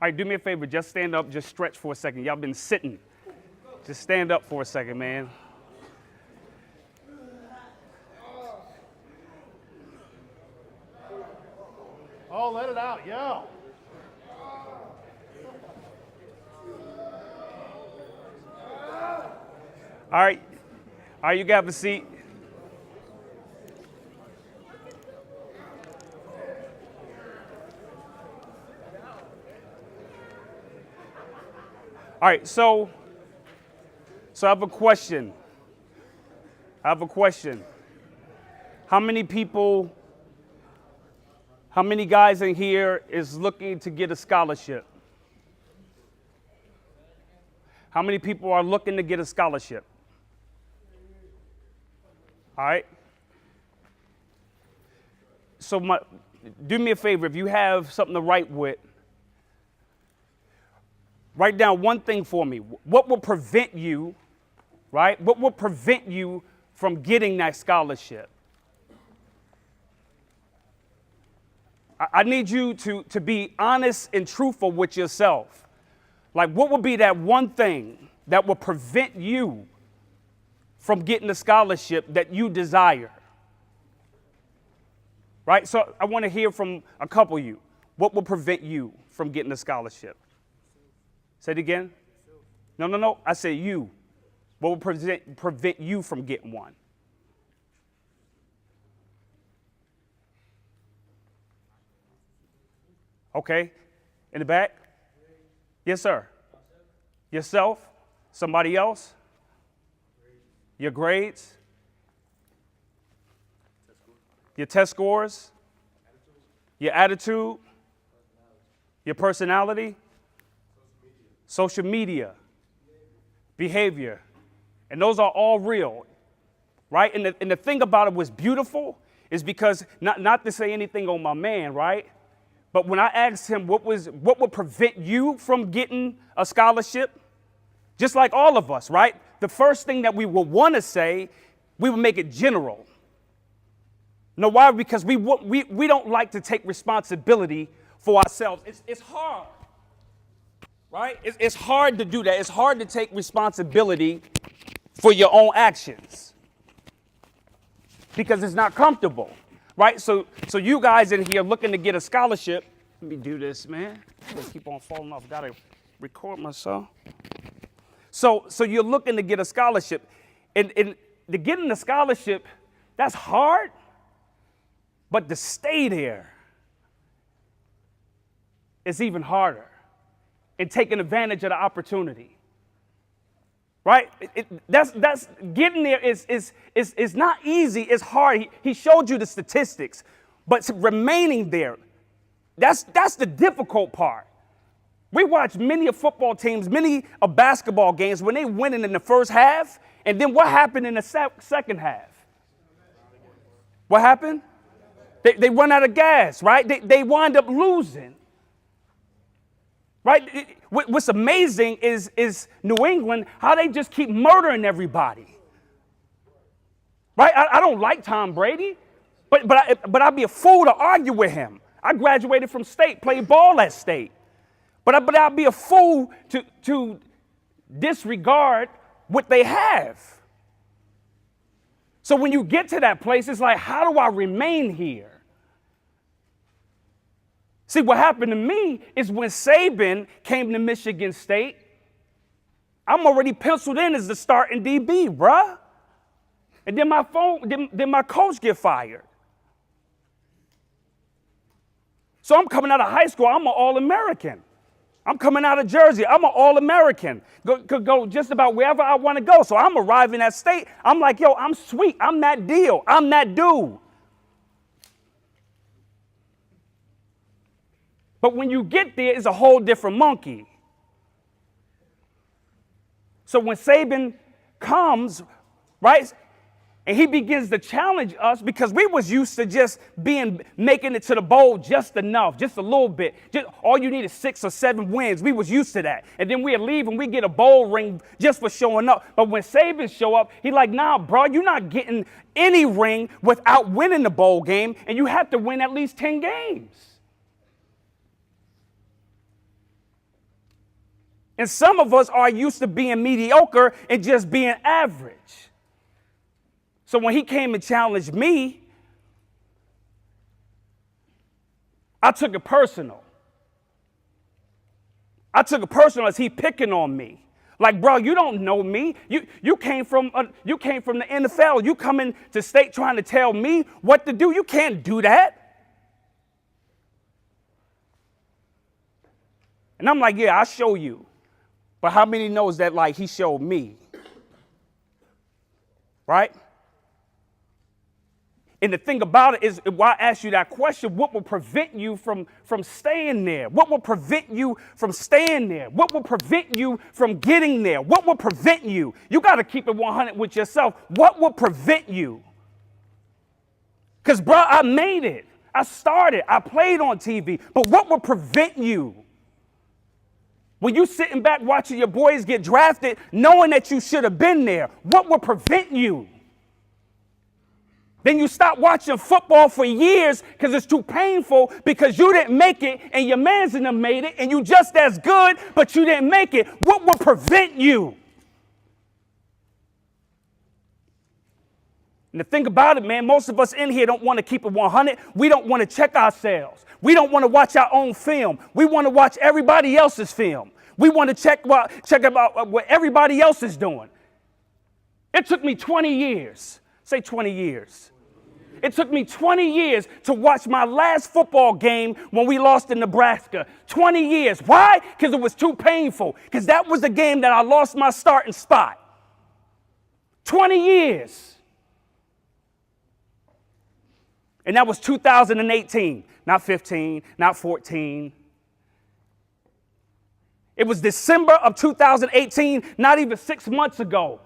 All right, do me a favor. Just stand up. Just stretch for a second. Y'all been sitting. Just stand up for a second, man. Oh, let it out, yo. All right, you can have a seat. All right, so I have a question. How many guys in here is looking to get a scholarship? How many people are looking to get a scholarship? All right. So do me a favor, if you have something to write with, write down one thing for me. What will prevent you, right? What will prevent you from getting that scholarship? I need you to be honest and truthful with yourself. Like, what would be that one thing that will prevent you from getting the scholarship that you desire? Right? So I want to hear from a couple of you. What will prevent you from getting a scholarship? Say it again. No. I said you. What will prevent you from getting one? Okay. In the back? Yes, sir. Yourself? Somebody else? Your grades? Your test scores? Your attitude? Your personality? Social media? Behavior? And those are all real, right? And the thing about it was beautiful is because, not to say anything on my man, right? But when I asked him what would prevent you from getting a scholarship, just like all of us, right? The first thing that we would want to say, we would make it general. Know why? Because we don't like to take responsibility for ourselves. It's hard, right? It's hard to do that. It's hard to take responsibility for your own actions because it's not comfortable, right? So you guys in here looking to get a scholarship, let me do this, man. I'm gonna keep on falling off. Gotta record myself. So you're looking to get a scholarship, and to getting a scholarship, that's hard. But to stay there is even harder, and taking advantage of the opportunity. Right? That's getting there is not easy. It's hard. He showed you the statistics, but remaining there, that's the difficult part. We watch many of football teams, many of basketball games when they winning in the first half, and then what happened in the second half? What happened? They run out of gas, right? They wind up losing. Right? What's amazing is New England, how they just keep murdering everybody. Right? I don't like Tom Brady, but I'd be a fool to argue with him. I graduated from State, played ball at State. But I'd be a fool to disregard what they have. So when you get to that place, it's like, how do I remain here? See, what happened to me is when Saban came to Michigan State, I'm already penciled in as the starting DB, bruh. And then my coach get fired. So I'm coming out of high school, I'm an All-American. I'm coming out of Jersey, I'm an All-American. Could go just about wherever I want to go. So I'm arriving at State, I'm like, yo, I'm sweet, I'm that deal, I'm that dude. But when you get there, it's a whole different monkey. So when Saban comes, right, and he begins to challenge us because we was used to just making it to the bowl just enough, just a little bit. Just, all you need is 6 or 7 wins. We was used to that. And then we'll leave and we get a bowl ring just for showing up. But when Saban show up, he like, nah, bro, you're not getting any ring without winning the bowl game, and you have to win at least 10 games. And some of us are used to being mediocre and just being average. So when he came and challenged me, I took it personal. I took it personal as he picking on me. Like, bro, you don't know me. You came from the NFL. You come in to state trying to tell me what to do. You can't do that. And I'm like, yeah, I'll show you. But how many knows that, like, he showed me? Right? And the thing about it is, why I ask you that question, what will prevent you from staying there? What will prevent you from staying there? What will prevent you from getting there? What will prevent you? You got to keep it 100 with yourself. What will prevent you? Because, bro, I made it. I started. I played on TV. But what will prevent you? When you sitting back watching your boys get drafted, knowing that you should have been there, what will prevent you? Then you stop watching football for years because it's too painful because you didn't make it and your man's in them made it and you just as good, but you didn't make it. What will prevent you? And the thing about it, man, most of us in here don't want to keep it 100. We don't want to check ourselves. We don't want to watch our own film. We want to watch everybody else's film. We want to check about what everybody else is doing. It took me 20 years. Say 20 years. It took me 20 years to watch my last football game when we lost in Nebraska. 20 years. Why? Because it was too painful. Because that was the game that I lost my starting spot. 20 years. And that was 2018, not 15, not 14. It was December of 2018, not even 6 months ago.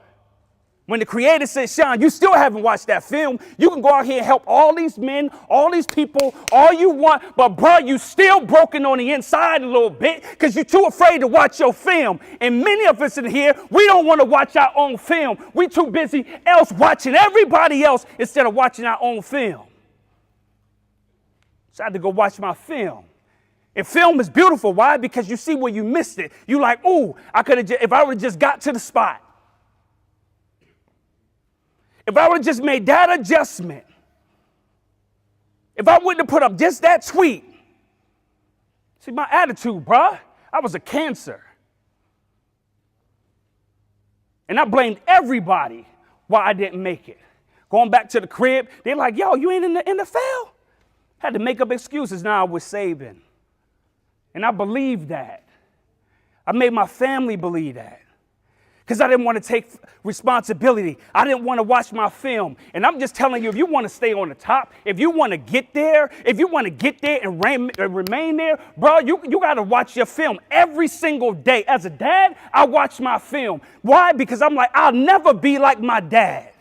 When the creator said, Shon, you still haven't watched that film. You can go out here and help all these men, all these people, all you want. But, bro, you still broken on the inside a little bit because you're too afraid to watch your film. And many of us in here, we don't want to watch our own film. We're too busy else watching everybody else instead of watching our own film. So I had to go watch my film. And film is beautiful. Why? Because you see where you missed it. You like, ooh, I could have if I would have just got to the spot. If I would have just made that adjustment, if I wouldn't have put up just that tweet, see my attitude, bruh, I was a cancer. And I blamed everybody why I didn't make it. Going back to the crib, they're like, yo, you ain't in the NFL? Had to make up excuses. Now I was saving. And I believed that. I made my family believe that. Because I didn't want to take responsibility. I didn't want to watch my film. And I'm just telling you, if you want to stay on the top, if you want to get there, and remain there, bro, you got to watch your film every single day. As a dad, I watch my film. Why? Because I'm like, I'll never be like my dad.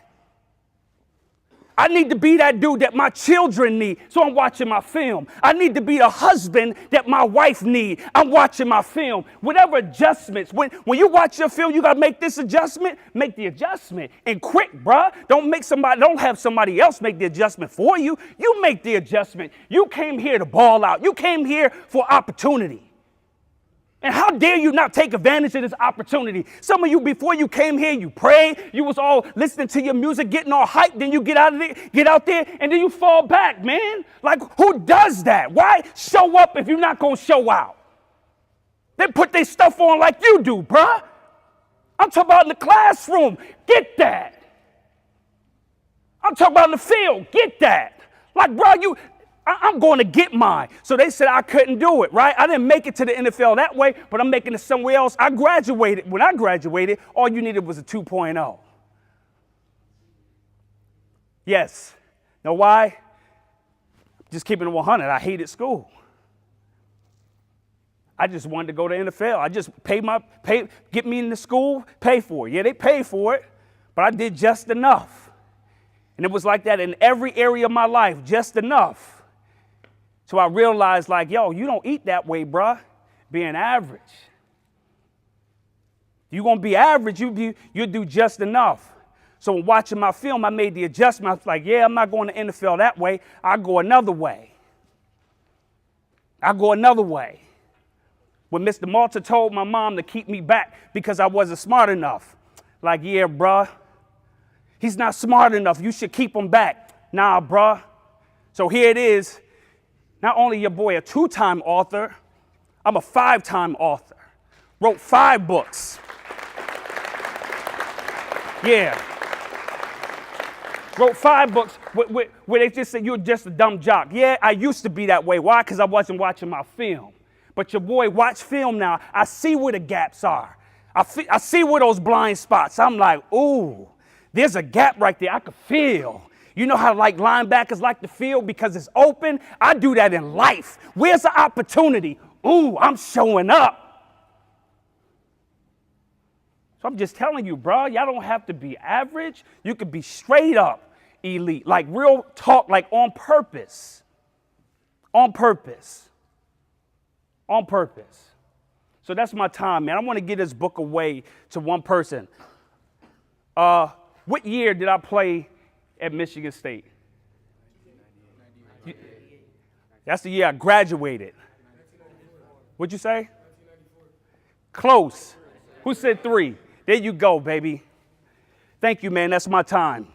I need to be that dude that my children need, so I'm watching my film. I need to be a husband that my wife need. I'm watching my film. Whatever adjustments, when you watch your film, you got to make this adjustment, make the adjustment. And quick, bruh. Don't have somebody else make the adjustment for you. You make the adjustment. You came here to ball out. You came here for opportunity. And how dare you not take advantage of this opportunity? Some of you, before you came here, you prayed, you was all listening to your music, getting all hyped, then you get out there, and then you fall back, man. Like, who does that? Why show up if you're not going to show out? They put their stuff on like you do, bruh. I'm talking about in the classroom. Get that. I'm talking about in the field. Get that. Like, bro, I'm going to get mine. So they said I couldn't do it, right? I didn't make it to the NFL that way, but I'm making it somewhere else. I graduated. When I graduated, all you needed was a 2.0. Yes. Know why? Just keeping it 100. I hated school. I just wanted to go to NFL. I just get me into school, pay for it. Yeah, they paid for it, but I did just enough. And it was like that in every area of my life, just enough. So I realized, like, yo, you don't eat that way, bruh, being average. You're going to be average, you do just enough. So when watching my film, I made the adjustment. I was like, yeah, I'm not going to NFL that way. I go another way. When Mr. Malta told my mom to keep me back because I wasn't smart enough. Like, yeah, bruh, he's not smart enough. You should keep him back. Nah, bruh. So here it is. Not only your boy a 2-time author, I'm a 5-time author. Wrote 5 books. Yeah. Wrote 5 books where they just said you're just a dumb jock. Yeah, I used to be that way. Why? Because I wasn't watching my film. But your boy watch film now. I see where the gaps are. I see where those blind spots. I'm like, ooh, there's a gap right there I could feel. You know how like linebackers like to feel because it's open? I do that in life. Where's the opportunity? Ooh, I'm showing up. So I'm just telling you, bro, y'all don't have to be average. You could be straight up elite, like real talk, like on purpose. On purpose. On purpose. So that's my time, man. I want to get this book away to one person. What year did I play at Michigan State? That's the year I graduated. What'd you say? Close. Who said 3? There you go, baby. Thank you, man. That's my time.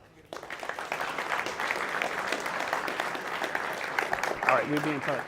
All right, we'll be in touch.